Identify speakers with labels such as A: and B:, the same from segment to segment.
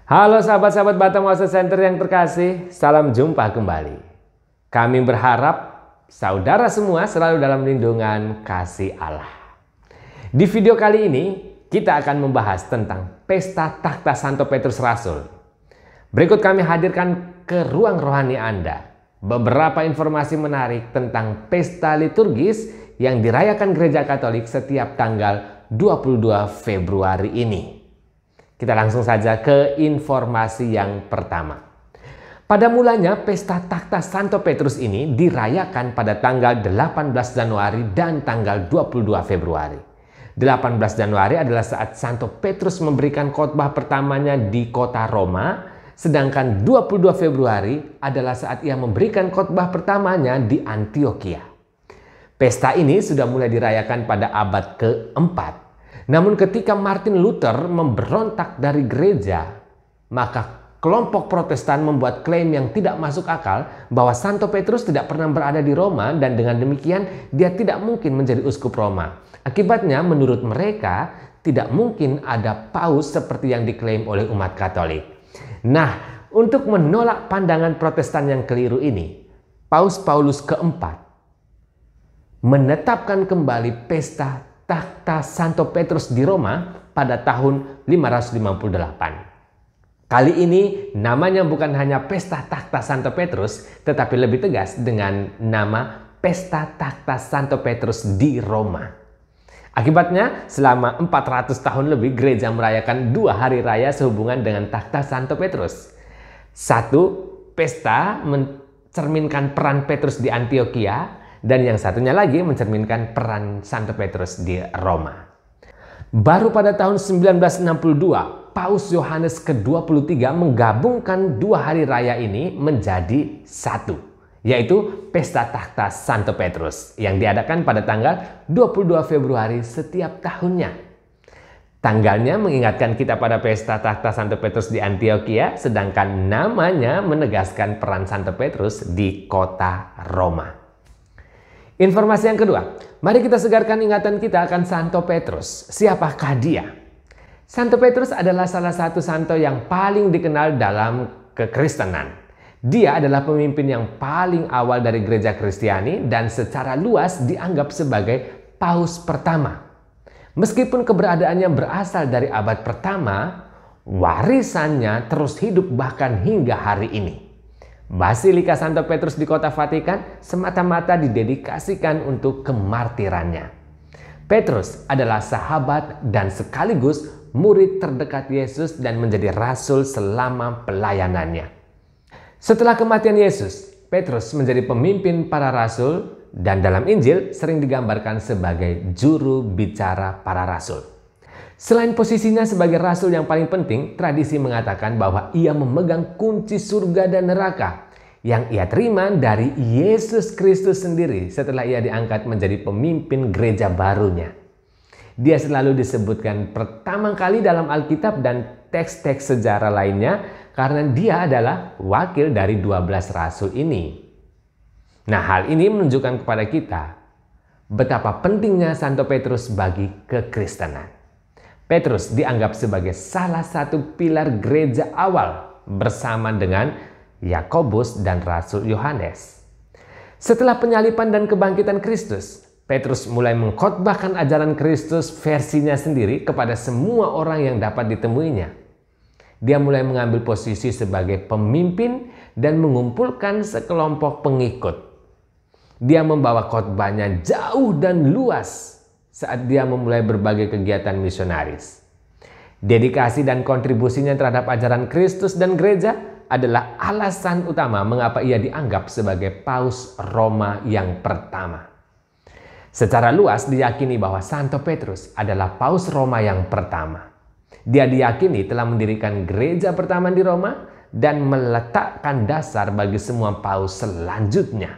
A: Halo sahabat-sahabat Batam Wasa Center yang terkasih, salam jumpa kembali. Kami berharap saudara semua selalu dalam lindungan kasih Allah. Di video kali ini kita akan membahas tentang Pesta Takhta Santo Petrus Rasul. Berikut kami hadirkan ke ruang rohani Anda beberapa informasi menarik tentang pesta liturgis yang dirayakan Gereja Katolik setiap tanggal 22 Februari ini. Kita langsung saja ke informasi yang pertama. Pada mulanya Pesta Takhta Santo Petrus ini dirayakan pada tanggal 18 Januari dan tanggal 22 Februari. 18 Januari adalah saat Santo Petrus memberikan khotbah pertamanya di kota Roma, sedangkan 22 Februari adalah saat ia memberikan khotbah pertamanya di Antioquia. Pesta ini sudah mulai dirayakan pada abad keempat. Namun ketika Martin Luther memberontak dari gereja, maka kelompok Protestan membuat klaim yang tidak masuk akal bahwa Santo Petrus tidak pernah berada di Roma dan dengan demikian dia tidak mungkin menjadi uskup Roma. Akibatnya menurut mereka tidak mungkin ada paus seperti yang diklaim oleh umat Katolik. Nah, untuk menolak pandangan Protestan yang keliru ini, Paus Paulus keempat menetapkan kembali Pesta Takhta Santo Petrus di Roma pada tahun 558. Kali ini namanya bukan hanya Pesta Takhta Santo Petrus, tetapi lebih tegas dengan nama Pesta Takhta Santo Petrus di Roma. Akibatnya selama 400 tahun lebih gereja merayakan dua hari raya sehubungan dengan Takhta Santo Petrus. Satu, pesta mencerminkan peran Petrus di Antioquia, dan yang satunya lagi mencerminkan peran Santo Petrus di Roma. Baru pada tahun 1962, Paus Yohanes ke-23 menggabungkan dua hari raya ini menjadi satu, yaitu Pesta Takhta Santo Petrus yang diadakan pada tanggal 22 Februari setiap tahunnya. Tanggalnya mengingatkan kita pada Pesta Takhta Santo Petrus di Antioquia, sedangkan namanya menegaskan peran Santo Petrus di kota Roma. Informasi yang kedua, mari kita segarkan ingatan kita akan Santo Petrus. Siapakah dia? Santo Petrus adalah salah satu santo yang paling dikenal dalam kekristenan. Dia adalah pemimpin yang paling awal dari gereja Kristiani dan secara luas dianggap sebagai paus pertama. Meskipun keberadaannya berasal dari abad pertama, warisannya terus hidup bahkan hingga hari ini. Basilika Santo Petrus di kota Vatikan semata-mata didedikasikan untuk kemartirannya. Petrus adalah sahabat dan sekaligus murid terdekat Yesus dan menjadi rasul selama pelayanannya. Setelah kematian Yesus, Petrus menjadi pemimpin para rasul dan dalam Injil sering digambarkan sebagai juru bicara para rasul. Selain posisinya sebagai rasul yang paling penting, tradisi mengatakan bahwa ia memegang kunci surga dan neraka yang ia terima dari Yesus Kristus sendiri setelah ia diangkat menjadi pemimpin gereja barunya. Dia selalu disebutkan pertama kali dalam Alkitab dan teks-teks sejarah lainnya karena dia adalah wakil dari 12 rasul ini. Nah, hal ini menunjukkan kepada kita betapa pentingnya Santo Petrus bagi kekristenan. Petrus dianggap sebagai salah satu pilar gereja awal bersama dengan Yakobus dan Rasul Yohanes. Setelah penyaliban dan kebangkitan Kristus, Petrus mulai mengkhotbahkan ajaran Kristus versinya sendiri kepada semua orang yang dapat ditemuinya. Dia mulai mengambil posisi sebagai pemimpin dan mengumpulkan sekelompok pengikut. Dia membawa khotbahnya jauh dan luas saat dia memulai berbagai kegiatan misionaris. Dedikasi dan kontribusinya terhadap ajaran Kristus dan gereja adalah alasan utama mengapa ia dianggap sebagai paus Roma yang pertama. Secara luas diyakini bahwa Santo Petrus adalah paus Roma yang pertama. Dia diyakini telah mendirikan gereja pertama di Roma dan meletakkan dasar bagi semua paus selanjutnya.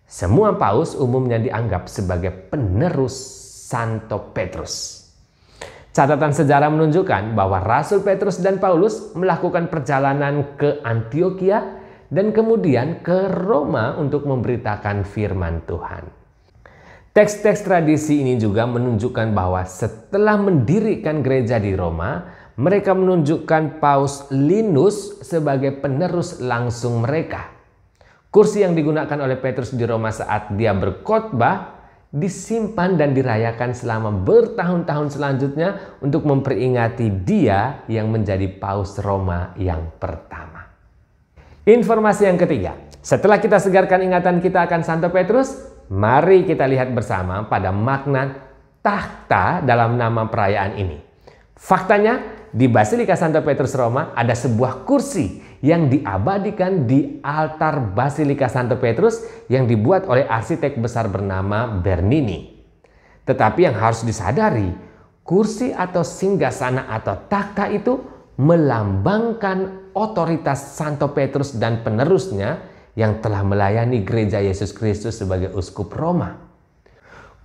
A: Semua paus umumnya dianggap sebagai penerus Santo Petrus. Catatan sejarah menunjukkan bahwa Rasul Petrus dan Paulus melakukan perjalanan ke Antioquia dan kemudian ke Roma untuk memberitakan firman Tuhan. Teks-teks tradisi ini juga menunjukkan bahwa setelah mendirikan gereja di Roma, mereka menunjukkan Paus Linus sebagai penerus langsung mereka. Kursi yang digunakan oleh Petrus di Roma saat dia berkhotbah disimpan dan dirayakan selama bertahun-tahun selanjutnya untuk memperingati dia yang menjadi Paus Roma yang pertama. Informasi yang ketiga, setelah kita segarkan ingatan kita akan Santo Petrus, mari kita lihat bersama pada makna takhta dalam nama perayaan ini. Faktanya, di Basilika Santo Petrus Roma ada sebuah kursi yang diabadikan di altar Basilika Santo Petrus yang dibuat oleh arsitek besar bernama Bernini. Tetapi yang harus disadari, kursi atau singgasana atau takhta itu melambangkan otoritas Santo Petrus dan penerusnya yang telah melayani gereja Yesus Kristus sebagai uskup Roma.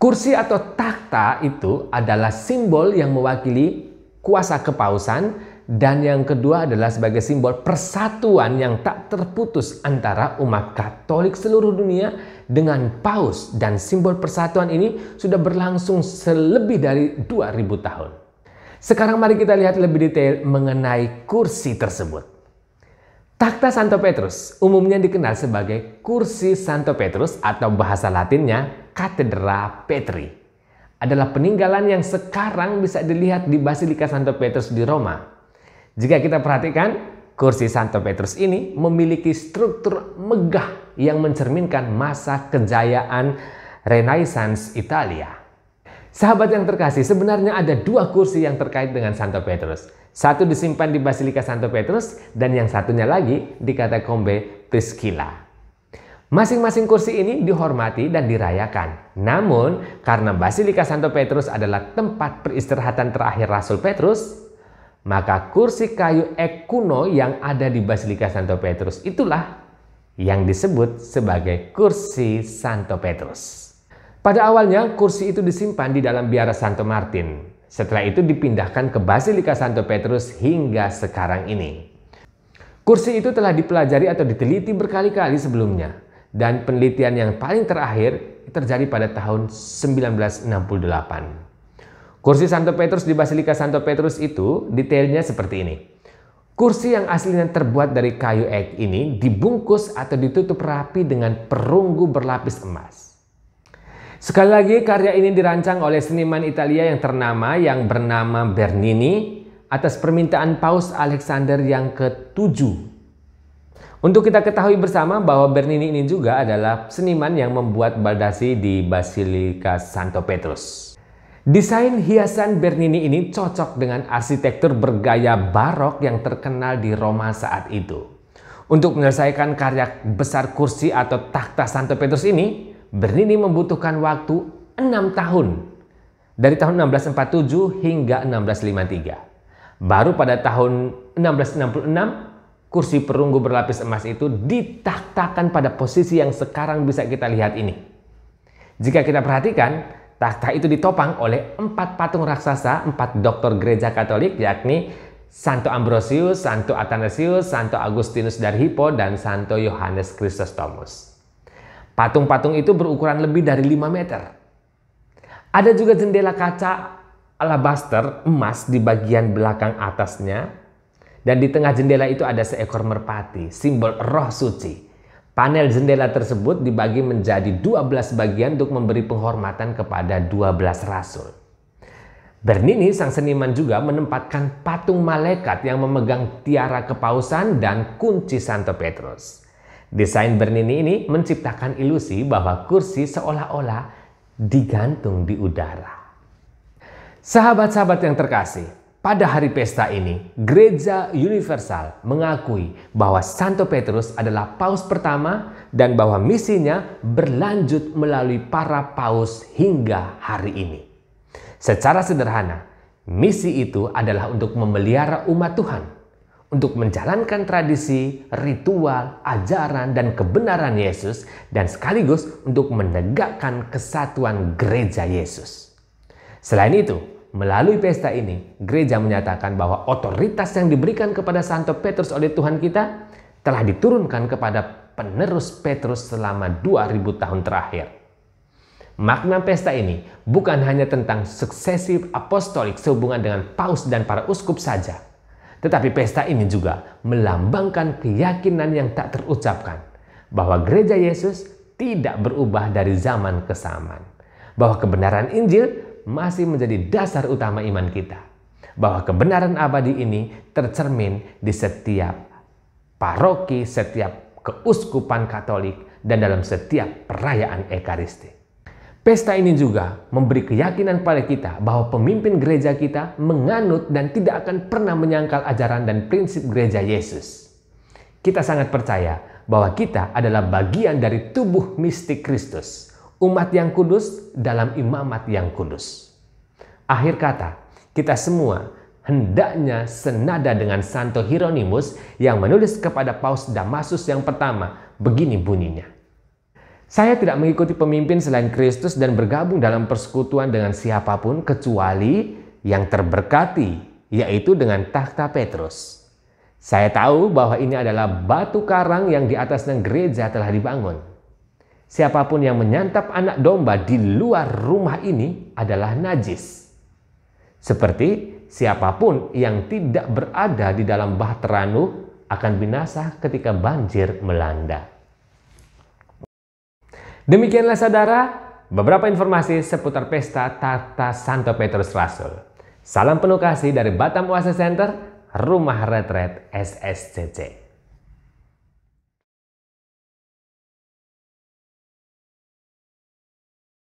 A: Kursi atau takhta itu adalah simbol yang mewakili kuasa kepausan, dan yang kedua adalah sebagai simbol persatuan yang tak terputus antara umat Katolik seluruh dunia dengan Paus, dan simbol persatuan ini sudah berlangsung selebih dari 2000 tahun. Sekarang mari kita lihat lebih detail mengenai kursi tersebut. Takhta Santo Petrus umumnya dikenal sebagai kursi Santo Petrus atau bahasa Latinnya Cathedra Petri. Adalah peninggalan yang sekarang bisa dilihat di Basilika Santo Petrus di Roma. Jika kita perhatikan, kursi Santo Petrus ini memiliki struktur megah yang mencerminkan masa kejayaan Renaissance Italia. Sahabat yang terkasih, sebenarnya ada dua kursi yang terkait dengan Santo Petrus. Satu disimpan di Basilika Santo Petrus dan yang satunya lagi di Katakombe Priscilla. Masing-masing kursi ini dihormati dan dirayakan. Namun, karena Basilika Santo Petrus adalah tempat peristirahatan terakhir Rasul Petrus, maka kursi kayu ek kuno yang ada di Basilika Santo Petrus itulah yang disebut sebagai kursi Santo Petrus. Pada awalnya, kursi itu disimpan di dalam biara Santo Martin. Setelah itu dipindahkan ke Basilika Santo Petrus hingga sekarang ini. Kursi itu telah dipelajari atau diteliti berkali-kali sebelumnya. Dan penelitian yang paling terakhir terjadi pada tahun 1968. Kursi Santo Petrus di Basilika Santo Petrus itu detailnya seperti ini. Kursi yang aslinya terbuat dari kayu ek ini dibungkus atau ditutup rapi dengan perunggu berlapis emas. Sekali lagi, karya ini dirancang oleh seniman Italia yang ternama yang bernama Bernini atas permintaan Paus Alexander yang ke-7. Untuk kita ketahui bersama bahwa Bernini ini juga adalah seniman yang membuat baldasi di Basilika Santo Petrus. Desain hiasan Bernini ini cocok dengan arsitektur bergaya barok yang terkenal di Roma saat itu. Untuk menyelesaikan karya besar kursi atau takhta Santo Petrus ini, Bernini membutuhkan waktu 6 tahun. Dari tahun 1647 hingga 1653. Baru pada tahun 1666, kursi perunggu berlapis emas itu ditakhtakan pada posisi yang sekarang bisa kita lihat ini. Jika kita perhatikan, takhta itu ditopang oleh 4 patung raksasa, 4 doktor gereja Katolik, yakni Santo Ambrosius, Santo Athanasius, Santo Agustinus dari Hippo, dan Santo Yohanes Chrysostomus. Patung-patung itu berukuran lebih dari 5 meter. Ada juga jendela kaca alabaster emas di bagian belakang atasnya. Dan di tengah jendela itu ada seekor merpati, simbol roh suci. Panel jendela tersebut dibagi menjadi 12 bagian untuk memberi penghormatan kepada 12 rasul. Bernini, sang seniman, juga menempatkan patung malaikat yang memegang tiara kepausan dan kunci Santo Petrus. Desain Bernini ini menciptakan ilusi bahwa kursi seolah-olah digantung di udara. Sahabat-sahabat yang terkasih, pada hari pesta ini, Gereja Universal mengakui bahwa Santo Petrus adalah paus pertama dan bahwa misinya berlanjut melalui para paus hingga hari ini. Secara sederhana, misi itu adalah untuk memelihara umat Tuhan, untuk menjalankan tradisi, ritual, ajaran, dan kebenaran Yesus, dan sekaligus untuk menegakkan kesatuan gereja Yesus. Selain itu, melalui pesta ini, gereja menyatakan bahwa otoritas yang diberikan kepada Santo Petrus oleh Tuhan kita telah diturunkan kepada penerus Petrus selama 2000 tahun terakhir. Makna pesta ini bukan hanya tentang suksesi apostolik sehubungan dengan paus dan para uskup saja, tetapi pesta ini juga melambangkan keyakinan yang tak terucapkan bahwa gereja Yesus tidak berubah dari zaman ke zaman, bahwa kebenaran Injil masih menjadi dasar utama iman kita, bahwa kebenaran abadi ini tercermin di setiap paroki, setiap keuskupan Katolik, dan dalam setiap perayaan Ekaristi. Pesta ini juga memberi keyakinan pada kita bahwa pemimpin gereja kita menganut dan tidak akan pernah menyangkal ajaran dan prinsip gereja Yesus. Kita sangat percaya bahwa kita adalah bagian dari tubuh mistik Kristus, umat yang kudus dalam imamat yang kudus. Akhir kata, kita semua hendaknya senada dengan Santo Hieronymus yang menulis kepada Paus Damasus yang pertama, begini bunyinya. Saya tidak mengikuti pemimpin selain Kristus dan bergabung dalam persekutuan dengan siapapun kecuali yang terberkati, yaitu dengan takhta Petrus. Saya tahu bahwa ini adalah batu karang yang di atasnya gereja telah dibangun. Siapapun yang menyantap anak domba di luar rumah ini adalah najis. Seperti siapapun yang tidak berada di dalam bahtera Nuh akan binasa ketika banjir melanda. Demikianlah saudara, beberapa informasi seputar pesta takhta Santo Petrus Rasul. Salam penuh kasih dari Batam Oasis Center, Rumah Retret SSCC.